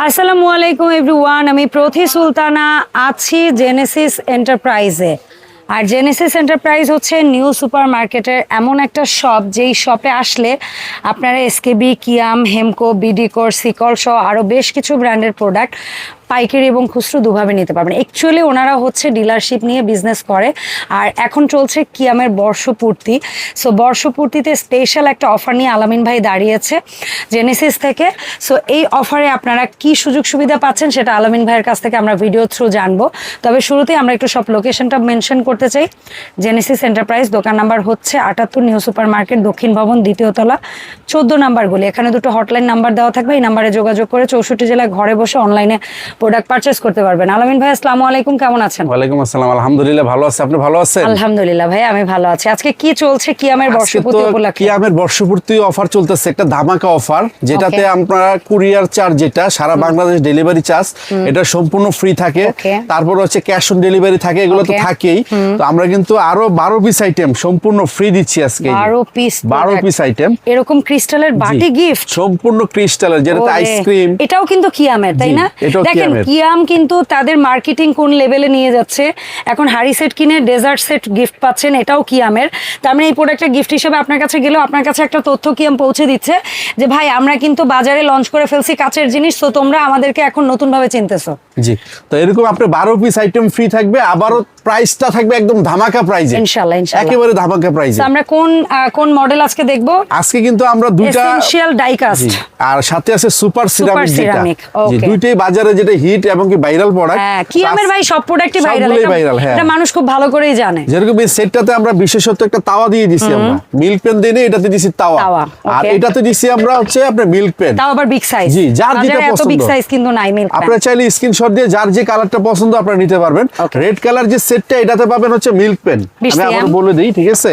আসসালামু আলাইকুম এভরিওয়ান, আমি প্রথি সুলতানা আছি জেনেসিস এন্টারপ্রাইজে। আর জেনেসিস এন্টারপ্রাইজ হচ্ছে নিউ সুপার মার্কেটের এমন একটা শপ, যেই শপে আসলে আপনারা এসকেবি, কিয়াম, হেমকো, বিডিকোর, সিকল সহ আরও বেশ কিছু ব্র্যান্ডের প্রোডাক্ট পাইকারি এবং খুচরো দুভাবে নিতে পারবেন। অ্যাকচুয়ালি ওনারা হচ্ছে ডিলারশিপ নিয়ে বিজনেস করে, আর এখন চলছে কিয়ামের বর্ষপূর্তি। সো বর্ষপূর্তিতে স্পেশাল একটা অফার নিয়ে আলামিন ভাই দাঁড়িয়েছে জেনেসিস থেকে। সো এই অফারে আপনারা কি সুযোগ সুবিধা পাচ্ছেন সেটা আলামিন ভাইয়ের কাছ থেকে আমরা ভিডিও থ্রু জানবো। তবে শুরুতেই আমরা একটু সব লোকেশনটা মেনশন করতে চাই। জেনেসিস এন্টারপ্রাইজ, দোকান নাম্বার হচ্ছে 78, নিউ সুপার মার্কেট, দক্ষিণ ভবন, দ্বিতীয় তলা, 14 নাম্বার গলি। এখানে দুটো হটলাইন নাম্বার দেওয়া থাকবে, এই নাম্বারে যোগাযোগ করে 64 জেলায় ঘরে বসে অনলাইনে প্রোডাক্ট পারচেজ করতে পারবেন। আলামিন ভাই, আসসালামু আলাইকুম, কেমন আছেন? ওয়ালাইকুম আসসালাম, আলহামদুলিল্লাহ ভালো আছি। আপনি ভালো আছেন? আলহামদুলিল্লাহ ভাই, আমি ভালো আছি। আজকে কি চলছে কিয়ামের বর্ষপূর্তি উপলক্ষে? কিয়ামের বর্ষপূর্তি অফার চলতেছে, একটা ধামাকা অফার, যেটাতে আপনারা কুরিয়ার চার্জ, যেটা সারা বাংলাদেশ ডেলিভারি চার্জ, এটা সম্পূর্ণ ফ্রি থাকে। তারপর হচ্ছে ক্যাশ অন ডেলিভারি থাকে, এগুলো তো থাকেই। তো আমরা কিন্তু আরো 12 পিস আইটেম সম্পূর্ণ ফ্রি দিচ্ছি আজকে। 12 পিস আইটেম এরকম ক্রিস্টালের বাটি গিফট, সম্পূর্ণ ক্রিস্টালের, যেটাতে আইসক্রিম, এটাও কিন্তু কিয়ামের, তাই না? দেখেন কিয়াম কিন্তু তাদের মার্কেটিং কোন লেভেলে নিয়ে যাচ্ছে। এখন হাড়ি সেট কিনে ডেজার্ট সেট গিফট পাচ্ছেন, এটাও কিয়ামের। তার মানে এই প্রোডাক্টটা গিফট হিসেবে আপনার কাছে গেলেও আপনার কাছে একটা তথ্য কিয়াম পৌঁছে দিচ্ছে যে ভাই, আমরা কিন্তু বাজারে লঞ্চ করে ফেলছি কাচের জিনিস, তো তোমরা আমাদেরকে এখন নতুন ভাবে চিনতেছো। জি, তো এরকম আপনি 12 পিস আইটেম ফ্রি থাকবে, আবারও প্রাইসটা থাকবে একদম ধামাকা প্রাইসে, ইনশাআল্লাহ একেবারে ধামাকা প্রাইসে। আমরা কোন মডেল আজকে দেখব? আজকে কিন্তু আমরা দুইটা এসেনশিয়াল ডাই কাস্ট আর সাথে আছে সুপার সিরামিক, ওকে, দুইটাই বাজারে যেটা হিট এবং কি ভাইরাল প্রোডাক্ট। হ্যাঁ, কিয়ামের ভাই সব প্রোডাক্টই ভাইরাল, এটা মানুষ খুব ভালো করেই জানে। যেরকম এই সেটটাতে আমরা বিশেষত একটা তাওয়া দিয়ে দিছি, আমরা মিল্ক পেন দিই না, এটাতে দিছি তাওয়া, আর এটাতে দিছি আমরা হচ্ছে আপনার মিল্ক পেন, তাও আবার বিগ সাইজ। জি, যার যেটা পছন্দ, বিগ সাইজ কিন্তু নাই মিল্ক পেন। আপনারা চাইলে স্ক্রিনশট দিয়ে যার যে কালারটা পছন্দ আপনারা নিতে পারবেন। রেড কালার যে সেটটা, এটাতে পাবেন হচ্ছে মিল্ক পেন, আমি আবার বলে দিই, ঠিক আছে?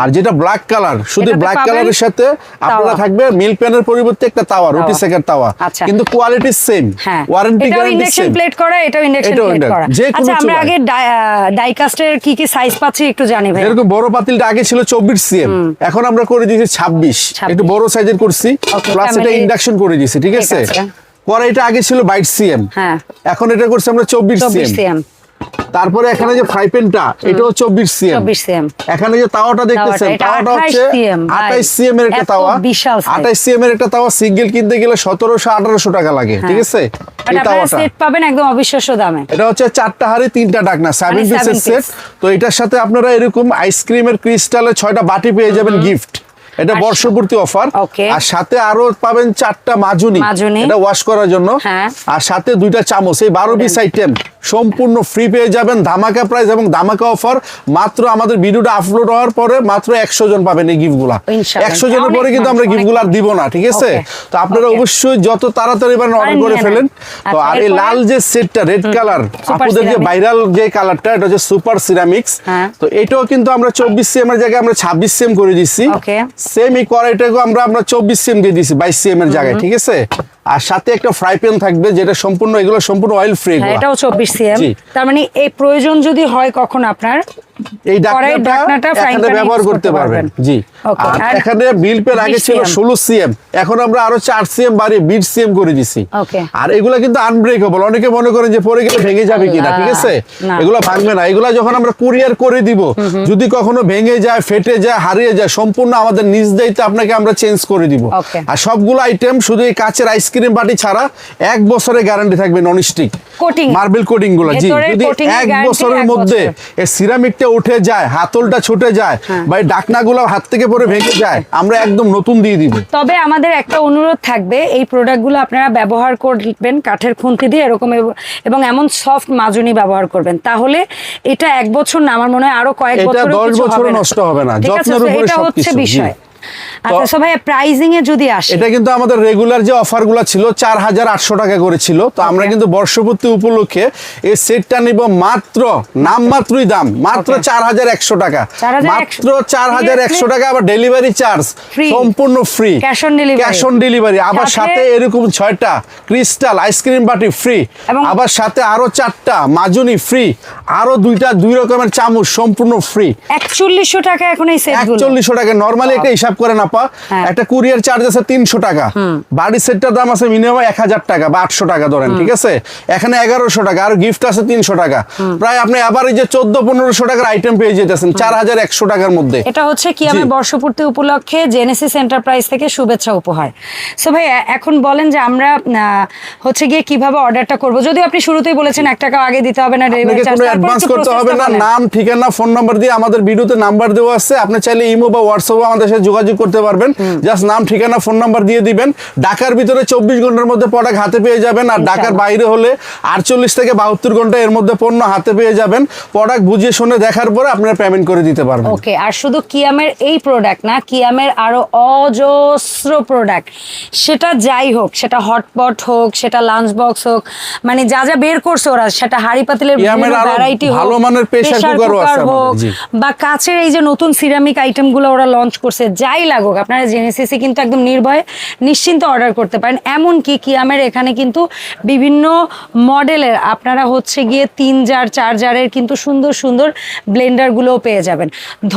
আর যেটা ব্ল্যাক কালার, শুধু ব্ল্যাক কালারের সাথে আপনারা থাকবে মিল্ক পেনের পরিবর্তে একটা তাওয়া, রুটি সেকের তাওয়া, কিন্তু quality same, warranty guarantee same. Plate করা, এটাও ইন্ডাকশন প্লেট করা। আচ্ছা, আমরা আগে ডাই কাস্টের কি কি সাইজ পাচ্ছি একটু জানি ভাই। এরকম বড় পাতিলটা আগে ছিল 24 সিএম, এখন আমরা করে দিয়েছি 26, একটু বড় সাইজের করছি, প্লাস এটা ইন্ডাকশন করে দিয়েছি, ঠিক আছে? কড়াইটা আগে ছিল 22 সিএম, এখন এটা করছি আমরা 24 সিএম। তারপরে এখানে যে ফ্রাই প্যানটা, এটাও 24 সিএম। এখানে যে তাওয়াটা দেখতেছেন, তাওয়াটা হচ্ছে 28 সিএম এর একটা তাওয়া, 28 সিএম এর একটা তাওয়া সিঙ্গেল কিনতে গেলে 1700-1800 টাকা লাগে, ঠিক আছে? এই তাওয়াটা সেট পাবেন একদম অবিশ্বাস্য দামে। এটা হচ্ছে 4টা হাঁড়ি 3টা ঢাকনা, 7 পিসের সেট। তো এটার সাথে আপনারা এরকম আইসক্রিমের ক্রিস্টালের 6টা বাটি পেয়ে যাবেন গিফট, এটা বর্ষপূর্তি অফার। আর সাথে আরো পাবেন 4টা মাজুনি, এটা ওয়াশ করার জন্য, আর সাথে 2টা চামচ। এই 12 পিস আইটেম সম্পূর্ণ ফ্রি পেয়ে যাবেন, ধামাকা প্রাইস এবং ধামাকা অফার। মাত্র আমাদের ভিডিওটা আপলোড হওয়ার পরে মাত্র 100 জন পাবেন এই গিফটগুলা। 100 জনের পরে কিন্তু আমরা গিফটগুলো আর দিব না, ঠিক আছে? তো আপনারা অবশ্যই যত তাড়াতাড়ি পারেন অর্ডার করে ফেলেন। তো আর এই লাল যে সেটটা, রেড কালার, আপনাদের যে ভাইরাল যে কালারটা, এটা হচ্ছে সুপার সিরামিক্স। তো এটাও কিন্তু আমরা 24 সিএম এর জায়গায় আমরা 26 সিএম করে দিচ্ছি। সেম এই কড়াইটাকে আমরা 24 সিএম দিয়ে দিচ্ছি 22 সিএম এর জায়গায়, ঠিক আছে? আর সাথে একটা ফ্রাই প্যান থাকবে, যেটা সম্পূর্ণ, এগুলো সম্পূর্ণ অয়েল ফ্রি, এটাও 24 সিএম। তার মানে এই প্রয়োজন যদি হয় কখন আপনার এই ঢাকনাটা এখানে ব্যবহার করতে পারবেন। জি, আর এখানে মিল পেন আগে ছিল 16 সিএম, এখন আমরা আরো 4 সিএম বাড়িয়ে 20 সিএম করে দিছি। আর এগুলা কিন্তু আনব্রেকেবল, অনেকে মনে করেন যে পরে গেলে ভেঙে যাবে কিনা, ঠিক আছে? এগুলো ভাঙবে না। এগুলা যখন আমরা কুরিয়ার করে দিব, যদি কখনো ভেঙে যায়, ফেটে যায়, হারিয়ে যায়, সম্পূর্ণ আমাদের নিজ দায়িত্বে আপনাকে আমরা চেঞ্জ করে দিব। আর সবগুলো আইটেম শুধু এই কাচের আইসক্রিম বাটি ছাড়া 1 বছরের গ্যারান্টি থাকবে, ননস্টিক মার্বেল কোটিং গুলো। জি, যদি 1 বছরের মধ্যে এই সিরামিকটা উঠে যায়, হাতলটা ছুটে যায়, বা এই ঢাকনাগুলো হাত থেকে পরে ভেঙে যায়, আমরা একদম নতুন দিয়ে দিব। তবে আমাদের একটা অনুরোধ থাকবে, এই প্রোডাক্টগুলো আপনারা ব্যবহার করবেন কাঠের খুন্তি দিয়ে এরকম, এবং এমন সফট মাজুনি ব্যবহার করবেন, তাহলে এটা 1 বছর না, আমার মনে হয় আরো কয়েক বছর, 10 বছর নষ্ট হবে না, যত্নের উপরে সবকিছু বিষয়। আচ্ছা, সো ভাই প্রাইসিং এ যদি আসে, এটা কিন্তু আমাদের রেগুলার যে অফারগুলো ছিল 4800 টাকা করে ছিল। তো আমরা কিন্তু বর্ষপূর্তি উপলক্ষে এই সেটটা নিব মাত্র, নামমাত্রই দাম, মাত্র 4100 টাকা, মাত্র 4100 টাকা। আবার ডেলিভারি চার্জ সম্পূর্ণ ফ্রি, ক্যাশ অন ডেলিভারি। আবার সাথে এরকম 6টা ক্রিস্টাল আইসক্রিম বাটি ফ্রি, আবার সাথে আরো 4টা মাজুনি ফ্রি, আরো 2 রকমের চামচ সম্পূর্ণ ফ্রি। 4100 টাকা এখন এই সেটগুলো, 4100 টাকা। নরমালি একটা হিসাব হিসাব করেন আপা, একটা কুরিয়ার চার্জ আছে 300 টাকা, বাড়ি সেটটার দাম আছে মিনিমাম 1000 টাকা বা 800 টাকা ধরেন, ঠিক আছে, এখানে 1100 টাকা আর গিফট আছে 300 টাকা, প্রায় আপনি আবার এই যে 1400-1500 টাকার আইটেম পেয়ে যেতেছেন 4100 টাকার মধ্যে। এটা হচ্ছে কিয়ামের বর্ষপূর্তি উপলক্ষে জেনেসিস এন্টারপ্রাইজ থেকে শুভেচ্ছা উপহার। সো ভাই এখন বলেন যে আমরা হচ্ছে গিয়ে কিভাবে অর্ডারটা করব, যদিও আপনি শুরুতেই বলেছেন 1 টাকা আগে দিতে হবে না, ডেলিভারি চার্জ অ্যাডভান্স করতে হবে না, নাম ঠিকানা ফোন নাম্বার দিয়ে আমাদের ভিডিওতে নাম্বার দেওয়া আছে, আপনি চাইলে ইমো বা হোয়াটসঅ্যাপে আমাদের সাথে যোগাযোগ করতে পারবেন, জাস্ট নাম ঠিকানা ফোন নাম্বার দিয়ে দিবেন। ঢাকার ভিতরে 24 ঘন্টার মধ্যে প্রোডাক্ট হাতে পেয়ে যাবেন, আর ঢাকার বাইরে হলে 48 থেকে 72 ঘন্টা এর মধ্যে পণ্য হাতে পেয়ে যাবেন। প্রোডাক্ট বুঝিয়ে শুনে দেখার পরে আপনারা পেমেন্ট করে দিতে পারবেন। ওকে, আর শুধু কিয়ামের এই প্রোডাক্ট না, কিয়ামের আরো অজস্র প্রোডাক্ট, সেটা যাই হোক, সেটা হটপট হোক, সেটা লাঞ্চ বক্স হোক, মানে যা যা বের করছে ওরা, সেটা হাড়ি পাতিলের ভ্যারাইটি হোক, ভালো মানের প্রেসার কুকার হোক, বা কাচের এই যে নতুন সিরামিক আইটেমগুলো ওরা লঞ্চ করছে, যাই লাগুক আপনারা জেনেসিসে কিন্তু একদম নির্ভয়ে নিশ্চিন্ত অর্ডার করতে পারেন। এমনকি কিয়ামের এখানে কিন্তু বিভিন্ন মডেলের আপনারা হচ্ছে গিয়ে 3 জার 4 জারের কিন্তু সুন্দর সুন্দর ব্লেন্ডারগুলোও পেয়ে যাবেন।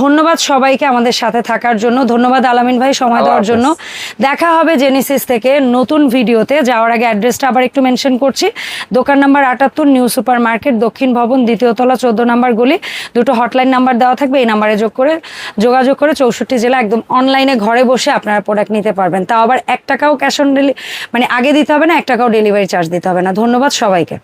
ধন্যবাদ সবাইকে আমাদের সাথে থাকার জন্য, ধন্যবাদ আলামিন ভাই সময় দেওয়ার জন্য। দেখা হবে জেনেসিস থেকে নতুন ভিডিওতে। যাওয়ার আগে অ্যাড্রেসটা আবার একটু মেনশন করছি, দোকান নাম্বার 78 নিউ সুপার মার্কেট, দক্ষিণ ভবন, 2য় তলা, 14 নম্বর গলি। দুটো হটলাইন নাম্বার দেওয়া থাকবে, এই নাম্বারে যোগাযোগ করে 64 জেলা একদম অনলাইনে ঘরে বসে আপনারা প্রোডাক্ট নিতে পারবেন। তাও আবার 1 টাকাও ক্যাশ অন ডেলিভারি, মানে আগে দিতে হবে না, 1 টাকাও ডেলিভারি চার্জ দিতে হবে না। ধন্যবাদ সবাইকে।